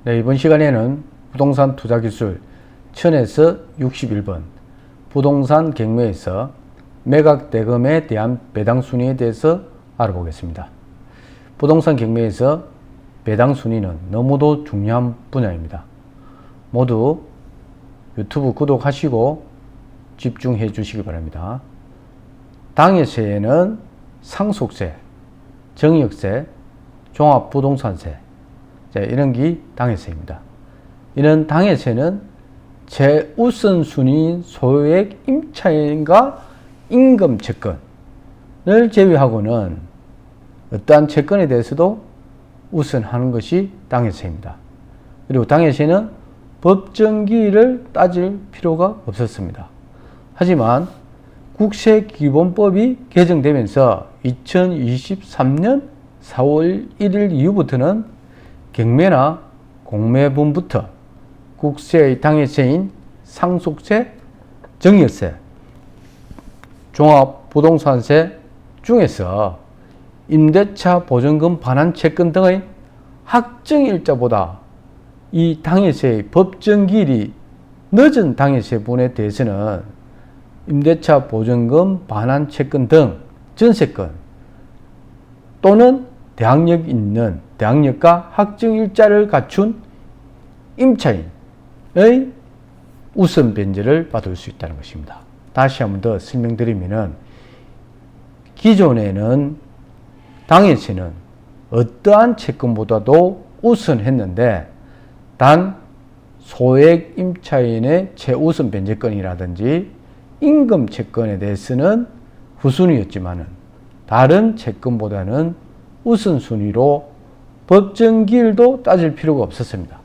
네, 이번 시간에는 부동산 투자기술 1000에서 61번 부동산 경매에서 매각대금에 대한 배당순위에 대해서 알아보겠습니다. 부동산 경매에서 배당순위는 너무도 중요한 분야입니다. 모두 유튜브 구독하시고 집중해 주시기 바랍니다. 당해세에는 상속세, 정역세, 종합부동산세, 이런 게 당해세입니다. 이런 당해세는 최우선순위인 소액 임차인과 임금 채권을 제외하고는 어떠한 채권에 대해서도 우선하는 것이 당해세입니다. 그리고 당해세는 법정기일을 따질 필요가 없었습니다. 하지만 국세기본법이 개정되면서 2023년 4월 1일 이후부터는 경매나 공매분부터 국세의 당해세인 상속세, 정역세, 종합부동산세 중에서 임대차 보증금 반환 채권 등의 확정일자보다 이 당해세의 법정기일이 늦은 당해세분에 대해서는 임대차 보증금 반환 채권 등 전세권 또는 대항력과 확정일자를 갖춘 임차인의 우선 변제를 받을 수 있다는 것입니다. 다시 한 번 더 설명드리면은 기존에는 당해세는 어떠한 채권보다도 우선했는데 단 소액 임차인의 최우선 변제권이라든지 임금 채권에 대해서는 후순위였지만은 다른 채권보다는 우선순위로 법정기일도 따질 필요가 없었습니다.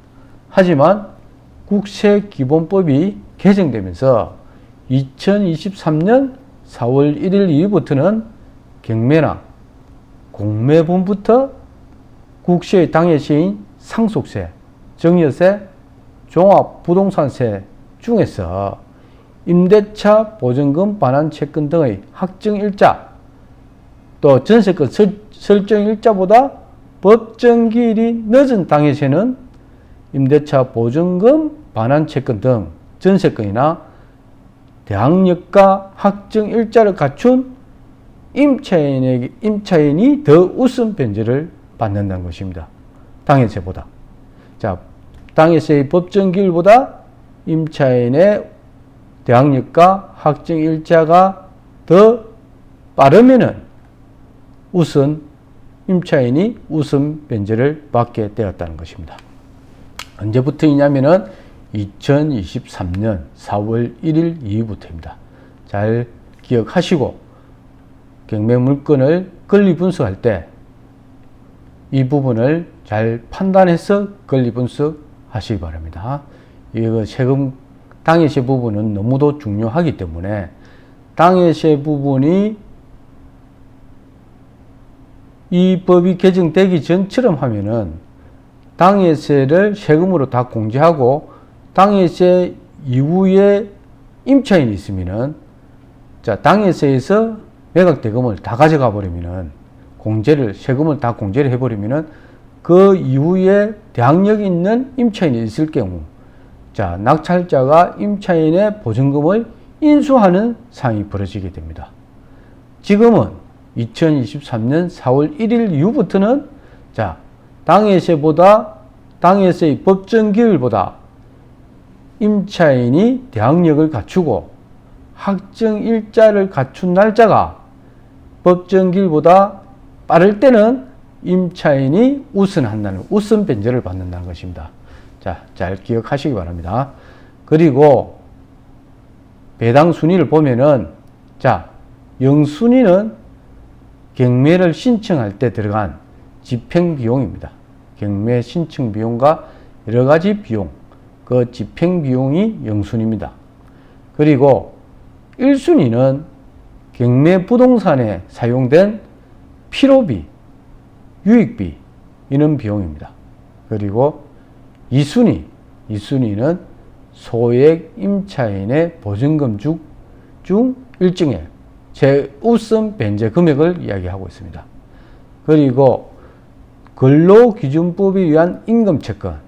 하지만 국세기본법이 개정되면서 2023년 4월 1일 이후부터는 경매나 공매분부터 국세의 당해세인 상속세, 정여세, 종합부동산세 중에서 임대차 보증금 반환 채권 등의 확정일자 또 전세권 설정일자보다 법정기일이 늦은 당해세는 임대차 보증금 반환 채권 등 전세권이나 대항력과 확정일자를 갖춘 임차인이 더 우선 변제를 받는다는 것입니다. 당해세보다. 당해세의 법정기일보다 임차인의 대항력과 확정일자가 더 빠르면은 임차인이 우선 변제를 받게 되었다는 것입니다. 언제부터이냐면은 2023년 4월 1일 이후부터입니다. 잘 기억하시고 경매 물건을 권리 분석할 때 이 부분을 잘 판단해서 권리 분석하시기 바랍니다. 이거 세금 당해세 부분은 너무도 중요하기 때문에 당해세 부분이 이 법이 개정되기 전처럼 하면은 당해세를 세금으로 다 공제하고 당해세 이후에 임차인이 있으면은 당해세에서 매각대금을 다 가져가 버리면은 세금을 다 공제를 해버리면은 그 이후에 대항력이 있는 임차인이 있을 경우 낙찰자가 임차인의 보증금을 인수하는 상황이 벌어지게 됩니다. 지금은 2023년 4월 1일 이후부터는 당해세의 법정기일보다 임차인이 대항력을 갖추고 확정일자를 갖춘 날짜가 법정기일보다 빠를 때는 임차인이 우선 변제를 받는다는 것입니다. 잘 기억하시기 바랍니다. 그리고 배당 순위를 보면은 0순위는 경매를 신청할 때 들어간 집행비용입니다. 경매 신청 비용과 여러 가지 비용, 그 집행비용이 0순위입니다. 그리고 1순위는 경매 부동산에 사용된 필요비, 유익비, 이런 비용입니다. 그리고 2순위는 소액 임차인의 보증금 중 일종의 최우선 변제 금액을 이야기하고 있습니다. 그리고 근로기준법에 의한 임금채권,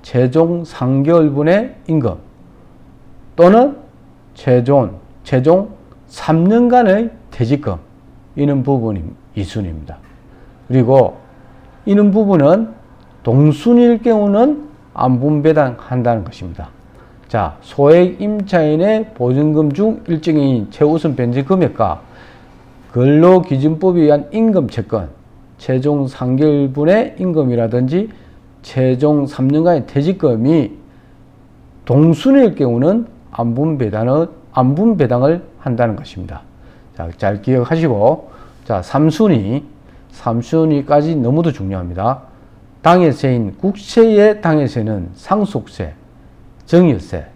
최종 3개월분의 임금 또는 최종 3년간의 퇴직금 이는 부분이 2순위입니다. 그리고 이는 부분은 동순위일 경우는 안분배당한다는 것입니다. 자, 소액 임차인의 보증금 중 일정인 최우선 변제 금액과 근로기준법에 의한 임금 채권, 최종 3개월분의 임금이라든지 최종 3년간의 퇴직금이 동순위일 경우는 안분배당을 한다는 것입니다. 자, 잘 기억하시고, 자, 3순위까지 너무도 중요합니다. 당해세인 국세의 당해세는 상속세, 증여세,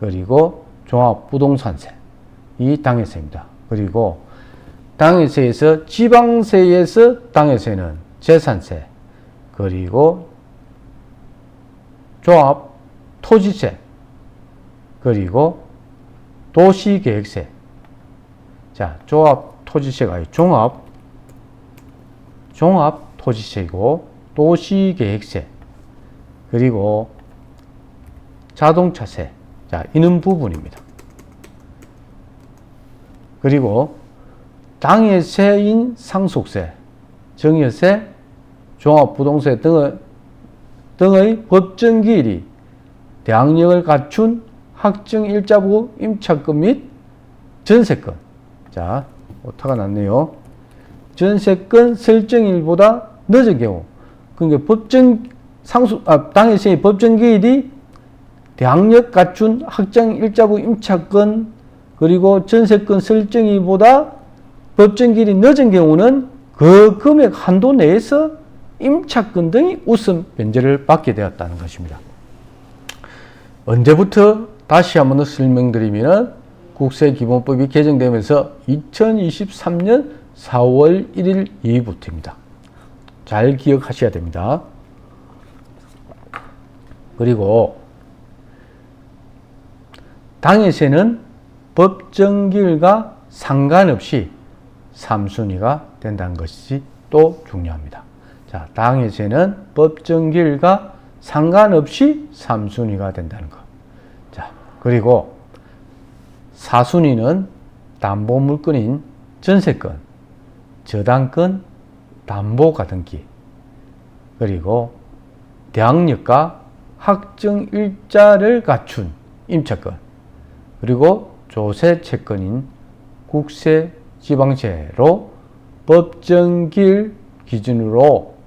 그리고 종합부동산세, 이 당해세입니다. 그리고 당해세에서 지방세에서 당해세는 재산세, 그리고 종합토지세, 그리고 도시계획세. 자, 종합토지세가 종합토지세이고 도시계획세, 그리고 자동차세. 자, 이는 부분입니다. 그리고 당해세인 상속세, 증여세, 종합부동세 등의 법정기일이 대항력을 갖춘 확정일자부 임차권 및 전세권. 자, 오타가 났네요. 전세권 설정일보다 늦은 경우, 그러니까 당해세의 법정기일이 대항력 갖춘 확정일자부 임차권 그리고 전세권 설정일보다 법정기일이 늦은 경우는 그 금액 한도 내에서 임차권 등이 우선 변제를 받게 되었다는 것입니다. 언제부터 다시 한번 더 설명드리면 국세기본법이 개정되면서 2023년 4월 1일 이후부터입니다. 잘 기억하셔야 됩니다. 그리고 당해세는 법정기일과 상관없이 3순위가 된다는 것이 또 중요합니다. 자, 당해세는 법정기일과 상관없이 3순위가 된다는 것. 자, 그리고 4순위는 담보물건인 전세권, 저당권, 담보가등기, 그리고 대항력과 확정일자를 갖춘 임차권, 그리고 조세채권인 국세, 지방세로 법정기일 기준으로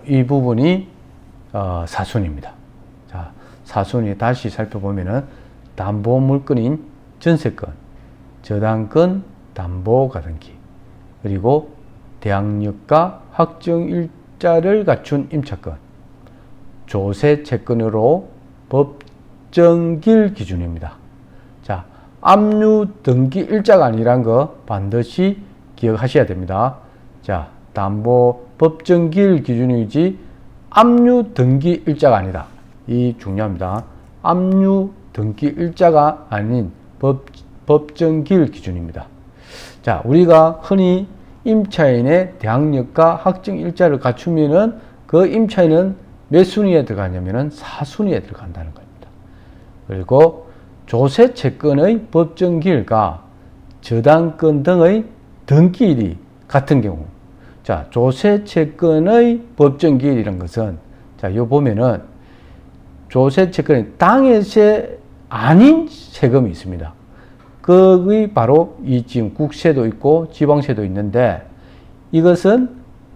이 부분이 4순위입니다. 자, 4순위 다시 살펴보면은 담보물건인 전세권, 저당권, 담보가등기, 그리고 대항력과 확정일자를 갖춘 임차권, 조세채권으로 법정기일 기준입니다. 자, 압류 등기 일자가 아니란 거 반드시 기억하셔야 됩니다. 자, 담보 법정기일 기준이지 압류 등기 일자가 아니다. 이 중요합니다. 압류 등기 일자가 아닌 법정기일 기준입니다. 자, 우리가 흔히 임차인의 대항력과 확정 일자를 갖추면은 그 임차인은 몇 순위에 들어가냐면은 4순위에 들어간다는 겁니다. 그리고 조세채권의 법정기일과 저당권 등의 등기일이 같은 경우, 자, 조세채권의 법정기일이라는 것은, 자, 요 보면은 조세채권의 당해세 아닌 세금이 있습니다. 그게 바로 이 지금 국세도 있고 지방세도 있는데, 이것은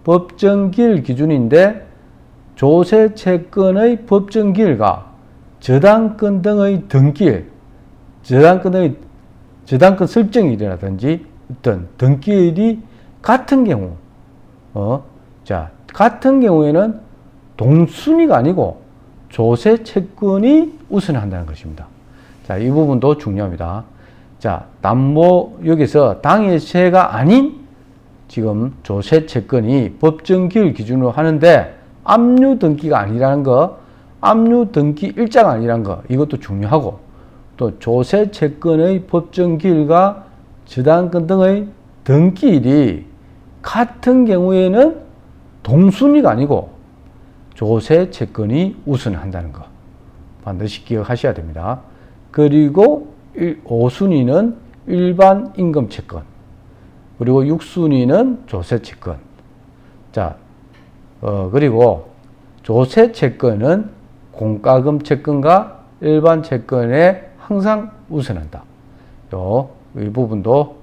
법정기일 기준인데 조세채권의 법정기일과 저당권 등의 등기일, 저당권 설정일이라든지 어떤 등기일이 같은 경우, 자, 같은 경우에는 동순위가 아니고 조세채권이 우선한다는 것입니다. 자, 이 부분도 중요합니다. 자, 담보, 여기서 당해세가 아닌 지금 조세채권이 법정기일 기준으로 하는데 압류 등기가 아니라는 거, 압류 등기 일자가 아니라는 거, 이것도 중요하고, 또 조세채권의 법정기일과 저당권 등의 등기일이 같은 경우에는 동순위가 아니고 조세 채권이 우선한다는 거 반드시 기억하셔야 됩니다. 그리고 5순위는 일반 임금 채권, 그리고 6순위는 조세 채권. 자, 그리고 조세 채권은 공과금 채권과 일반 채권에 항상 우선한다. 이 부분도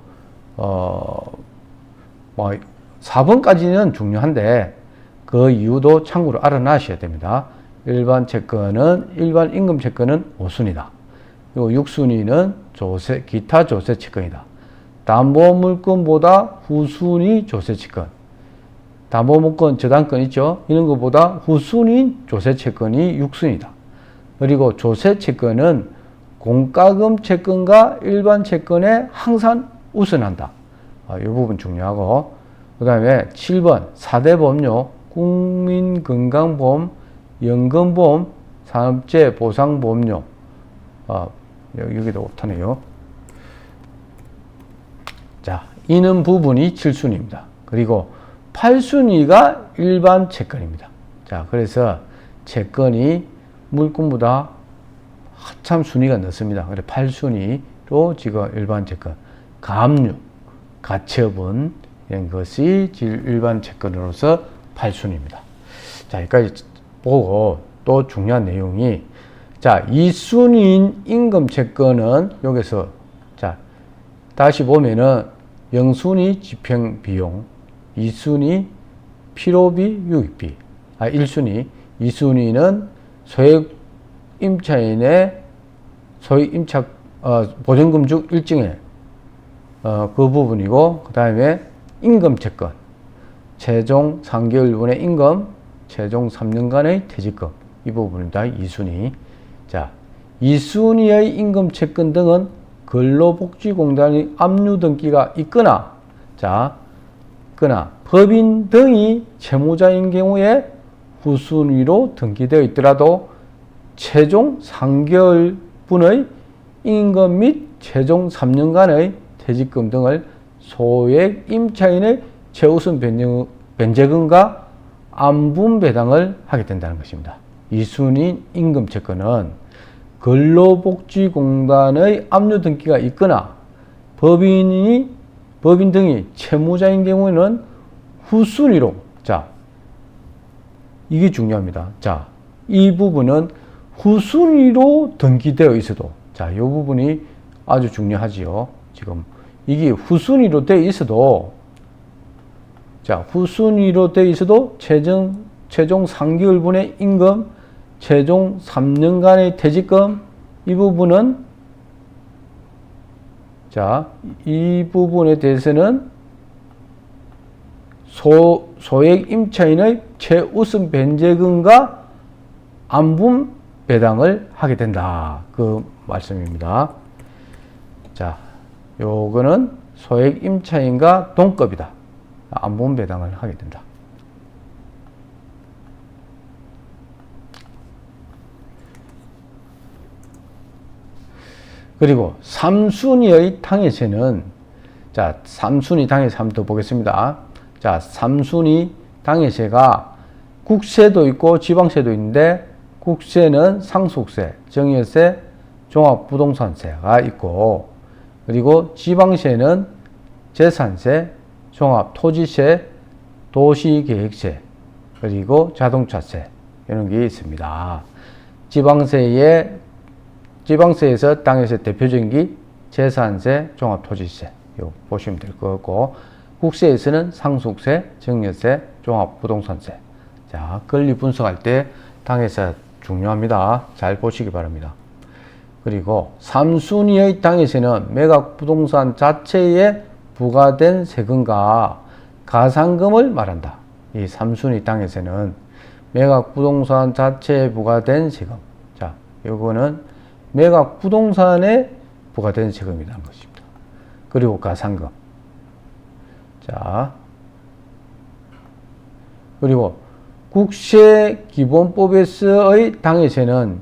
4번까지는 중요한데 그 이유도 참고로 알아놔셔야 됩니다. 일반 임금 채권은 5순위다. 그리고 6순위는 기타 조세 채권이다. 담보물권보다 후순위 조세 채권, 담보물권 저당권 있죠? 이런 것보다 후순위 조세 채권이 6순위다. 그리고 조세 채권은 공과금 채권과 일반 채권에 항상 우선한다. 이 부분 중요하고, 그 다음에 7번 4대 보험료, 국민건강보험, 연금보험, 산업재해보상보험료. 여기도 못하네요. 자, 이는 부분이 7순위입니다. 그리고 8순위가 일반 채권입니다. 자, 그래서 채권이 물권보다 한참 순위가 늦습니다. 그래서 8순위로 지금 일반 채권, 가압류, 가처분 이런 것이 일반 채권으로서 8순위입니다. 자, 여기까지 보고 또 중요한 내용이, 자, 2순위인 임금 채권은 여기서, 자, 다시 보면은 0순위 집행 비용, 2순위 필요비 유익비, 1순위, 2순위는 소액 임차인의 소액 임차 보증금 중 일정액 그 부분이고, 그 다음에 임금 채권, 최종 3개월분의 임금, 최종 3년간의 퇴직금, 이 부분입니다. 2순위. 자, 2순위의 임금 채권 등은 근로복지공단의 압류 등기가 있거나, 자, 법인 등이 채무자인 경우에 후순위로 등기되어 있더라도 최종 3개월분의 임금 및 최종 3년간의 퇴직금 등을 소액 임차인의 최우선 변제금과 안분 배당을 하게 된다는 것입니다. 2순위 임금 채권은 근로복지공단의 압류 등기가 있거나 법인 등이 채무자인 경우에는 후순위로, 자, 이게 중요합니다. 자, 이 부분은 후순위로 등기되어 있어도, 자, 이 부분이 아주 중요하지요. 지금 이게 후순위로 되어 있어도, 자, 후순위로 되어 있어도 최종 3개월분의 임금, 최종 3년간의 퇴직금, 이 부분은, 자, 이 부분에 대해서는 소액 임차인의 최우선 변제금과 안분 배당을 하게 된다. 그 말씀입니다. 자, 요거는 소액 임차인과 동급이다. 안분 배당을 하게 된다. 그리고 3순위의 당해세는, 자, 3순위 당해세 한번 더 보겠습니다. 자, 3순위 당해세가 국세도 있고 지방세도 있는데, 국세는 상속세, 증여세, 종합부동산세가 있고, 그리고 지방세는 재산세, 종합토지세, 도시계획세, 그리고 자동차세, 이런 게 있습니다. 지방세에서 당해세 대표적인 게 재산세, 종합토지세, 이거 보시면 될 것 같고, 국세에서는 상속세, 증여세, 종합부동산세. 자, 권리 분석할 때 당해세 중요합니다. 잘 보시기 바랍니다. 그리고 3순위의 당해세는 매각부동산 자체에 부과된 세금과 가산금을 말한다. 이 3순위 당해세는 매각부동산 자체에 부과된 세금. 자, 요거는 매각부동산에 부과된 세금이라는 것입니다. 그리고 가산금. 자, 그리고 국세기본법에서의 당해세는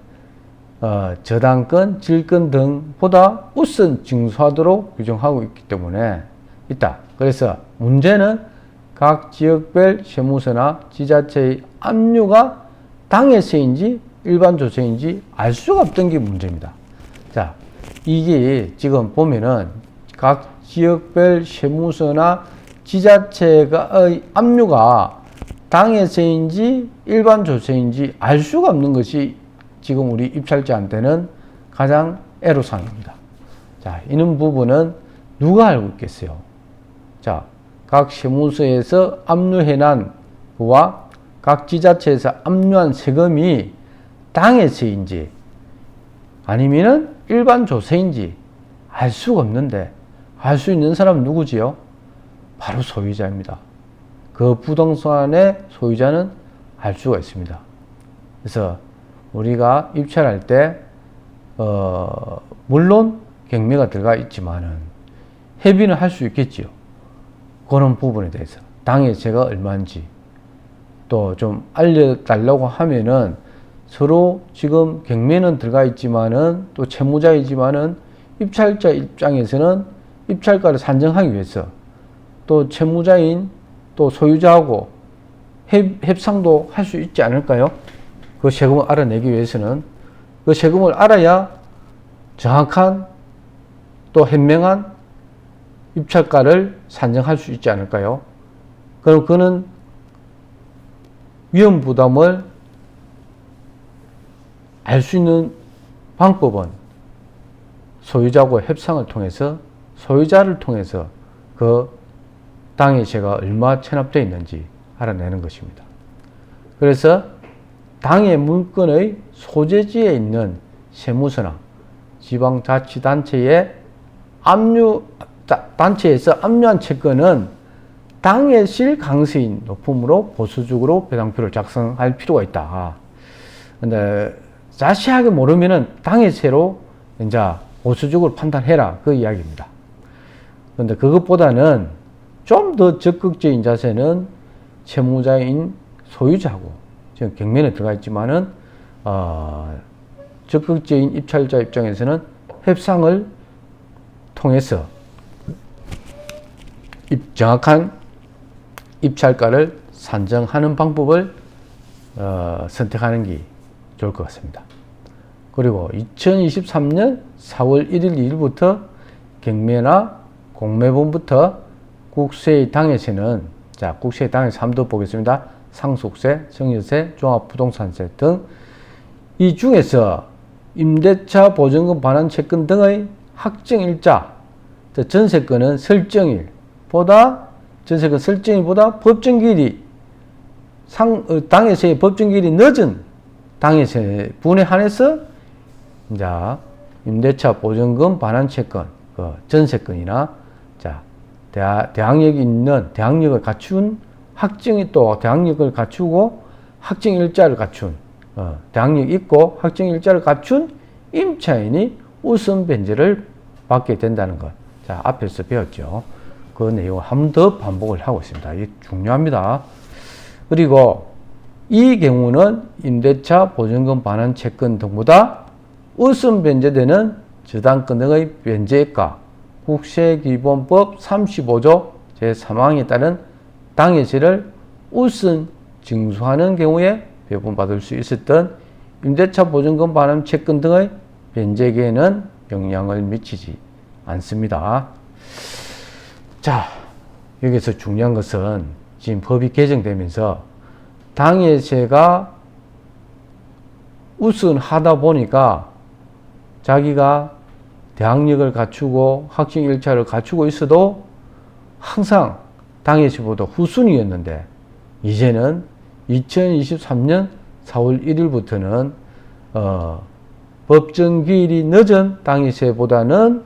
저당권, 질권 등보다 우선 징수하도록 규정하고 있기 때문에 있다. 그래서 문제는 각 지역별 세무서나 지자체의 압류가 당해세인지 일반 조세인지 알 수가 없던 게 문제입니다. 자, 이게 지금 보면은 각 지역별 세무서나 지자체의 압류가 당해세인지 일반 조세인지 알 수가 없는 것이 지금 우리 입찰자한테는 가장 애로사항입니다. 자, 이런 부분은 누가 알고 있겠어요? 자, 각 세무서에서 압류해난 그와 각 지자체에서 압류한 세금이 당해세인지 아니면은 일반 조세인지 알 수가 없는데 알 수 있는 사람은 누구지요? 바로 소유자입니다. 그 부동산의 소유자는 알 수가 있습니다. 그래서 우리가 입찰할 때 물론 경매가 들어가 있지만은 협의는 할 수 있겠지요. 그런 부분에 대해서 당해세가 얼마인지 또 좀 알려달라고 하면은 서로 지금 경매는 들어가 있지만은 또 채무자이지만은 입찰자 입장에서는 입찰가를 산정하기 위해서 또 채무자인 또 소유자하고 협상도 할 수 있지 않을까요? 그 세금을 알아내기 위해서는 그 세금을 알아야 정확한 또 현명한 입찰가를 산정할 수 있지 않을까요? 그럼 그는 위험 부담을 알 수 있는 방법은 소유자하고 협상을 통해서 소유자를 통해서 그 당해세가 얼마 체납되어 있는지 알아내는 것입니다. 그래서 당해 물건의 소재지에 있는 세무서나 지방자치단체의 단체에서 압류한 채권은 당해실 강세인 높음으로 보수적으로 배당표를 작성할 필요가 있다. 근데 자세하게 모르면은 당해세로 이제 보수적으로 판단해라 그 이야기입니다. 그런데 그것보다는 좀 더 적극적인 자세는 채무자인 소유자하고 지금 경매에 들어가 있지만은 적극적인 입찰자 입장에서는 협상을 통해서 정확한 입찰가를 산정하는 방법을 선택하는 게 좋을 것 같습니다. 그리고 2023년 4월 1일 2일부터 경매나 공매분부터 국세의 당해세는 자, 국세의 당해세 3도 보겠습니다. 상속세, 증여세, 종합부동산세 등 이 중에서 임대차 보증금 반환 채권 등의 확정일자, 전세권은 설정일보다 법정기일이 당해세의 법정기일이 늦은 당해세분에 한해서 이제 임대차 보증금 반환 채권, 그 전세권이나 자 대항력을 갖춘 확정이 또 대항력을 갖추고 확정일자를 갖춘 대항력 있고 확정일자를 갖춘 임차인이 우선 변제를 받게 된다는 것. 자, 앞에서 배웠죠. 그 내용을 한 번 더 반복을 하고 있습니다. 이게 중요합니다. 그리고 이 경우는 임대차 보증금 반환 채권 등보다 우선 변제되는 저당권 등의 변제액과 국세기본법 35조 제3항에 따른 당해세를 우선 징수하는 경우에 배분받을 수 있었던 임대차 보증금 반환 채권 등의 변제계에는 영향을 미치지 않습니다. 자, 여기서 중요한 것은 지금 법이 개정되면서 당해세가 우선하다 보니까 자기가 대항력을 갖추고 확정 일차를 갖추고 있어도 항상 당해세보다 후순위였는데 이제는 2023년 4월 1일부터는 법정기일이 늦은 당해세보다는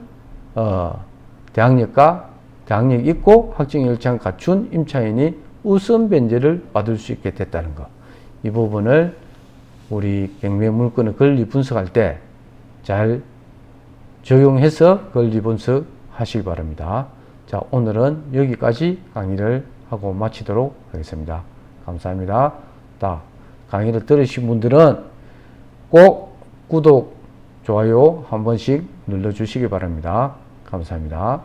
대항력 있고 확정일자를 갖춘 임차인이 우선 변제를 받을 수 있게 됐다는 것. 이 부분을 우리 경매 물건을 권리 분석할 때 잘 적용해서 권리 분석 하시기 바랍니다. 자, 오늘은 여기까지 강의를 하고 마치도록 하겠습니다. 감사합니다. 강의를 들으신 분들은 꼭 구독, 좋아요 한 번씩 눌러주시기 바랍니다. 감사합니다.